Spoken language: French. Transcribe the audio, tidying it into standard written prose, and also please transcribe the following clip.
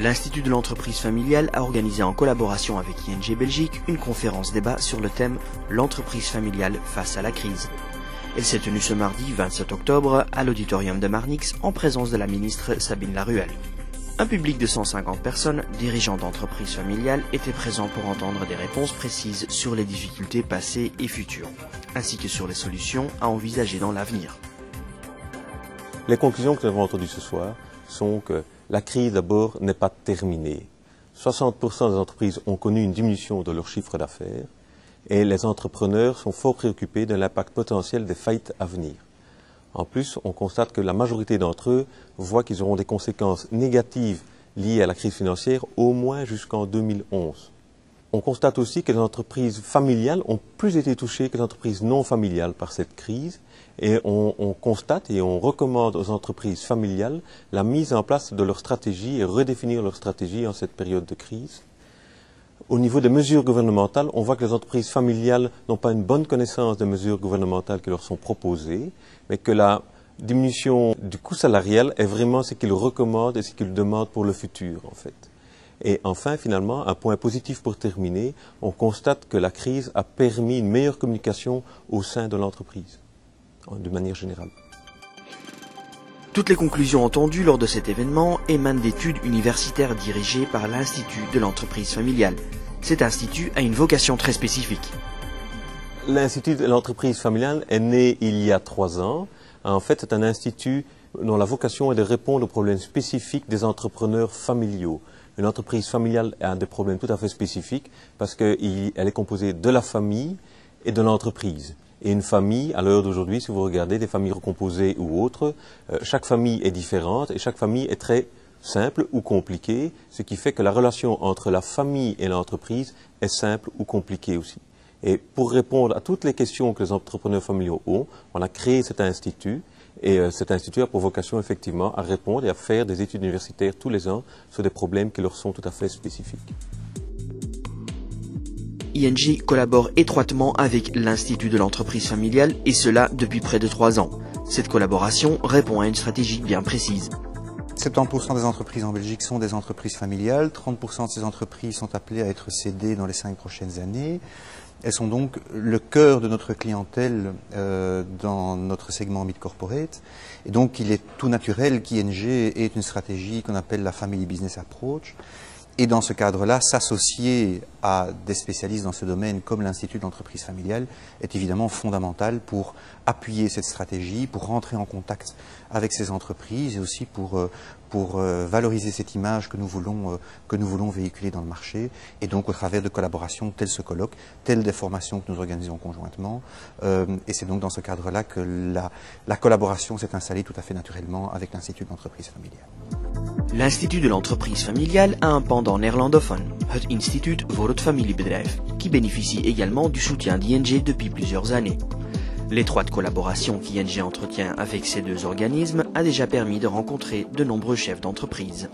L'Institut de l'entreprise familiale a organisé en collaboration avec ING Belgique une conférence débat sur le thème « L'entreprise familiale face à la crise ». Elle s'est tenue ce mardi 27 octobre à l'auditorium de Marnix en présence de la ministre Sabine Laruelle. Un public de 150 personnes, dirigeants d'entreprises familiales, étaient présents pour entendre des réponses précises sur les difficultés passées et futures, ainsi que sur les solutions à envisager dans l'avenir. Les conclusions que nous avons entendues ce soir sont que la crise d'abord n'est pas terminée. 60% des entreprises ont connu une diminution de leur chiffre d'affaires et les entrepreneurs sont fort préoccupés de l'impact potentiel des faillites à venir. En plus, on constate que la majorité d'entre eux voient qu'ils auront des conséquences négatives liées à la crise financière au moins jusqu'en 2011. On constate aussi que les entreprises familiales ont plus été touchées que les entreprises non familiales par cette crise et on constate et on recommande aux entreprises familiales la mise en place de leur stratégie et redéfinir leur stratégie en cette période de crise. Au niveau des mesures gouvernementales, on voit que les entreprises familiales n'ont pas une bonne connaissance des mesures gouvernementales qui leur sont proposées, mais que la diminution du coût salarial est vraiment ce qu'ils recommandent et ce qu'ils demandent pour le futur, en fait. Et enfin, finalement, un point positif pour terminer, on constate que la crise a permis une meilleure communication au sein de l'entreprise, de manière générale. Toutes les conclusions entendues lors de cet événement émanent d'études universitaires dirigées par l'Institut de l'entreprise familiale. Cet institut a une vocation très spécifique. L'Institut de l'entreprise familiale est né il y a 3 ans. En fait, c'est un institut dont la vocation est de répondre aux problèmes spécifiques des entrepreneurs familiaux. Une entreprise familiale a des problèmes tout à fait spécifiques parce qu'elle est composée de la famille et de l'entreprise. Et une famille, à l'heure d'aujourd'hui, si vous regardez des familles recomposées ou autres, chaque famille est différente et chaque famille est très simple ou compliquée, ce qui fait que la relation entre la famille et l'entreprise est simple ou compliquée aussi. Et pour répondre à toutes les questions que les entrepreneurs familiaux ont, on a créé cet institut. Et cet institut a pour vocation effectivement à répondre et à faire des études universitaires tous les ans sur des problèmes qui leur sont tout à fait spécifiques. ING collabore étroitement avec l'Institut de l'entreprise familiale et cela depuis près de 3 ans. Cette collaboration répond à une stratégie bien précise. 70% des entreprises en Belgique sont des entreprises familiales, 30% de ces entreprises sont appelées à être cédées dans les 5 prochaines années. Elles sont donc le cœur de notre clientèle dans notre segment mid-corporate. Et donc, il est tout naturel qu'ING ait une stratégie qu'on appelle la Family Business Approach. Et dans ce cadre-là, s'associer à des spécialistes dans ce domaine comme l'Institut de l'entreprise familiale est évidemment fondamental pour appuyer cette stratégie, pour rentrer en contact avec ces entreprises et aussi pour valoriser cette image que nous voulons véhiculer dans le marché. Et donc au travers de collaborations telles ce colloque, telles des formations que nous organisons conjointement. Et c'est donc dans ce cadre-là que la collaboration s'est installée tout à fait naturellement avec l'Institut de l'entreprise familiale. L'Institut de l'entreprise familiale a un pendant néerlandophone, het Instituut voor het Familiebedrijf, qui bénéficie également du soutien d'ING depuis plusieurs années. L'étroite collaboration qu'ING entretient avec ces deux organismes a déjà permis de rencontrer de nombreux chefs d'entreprise.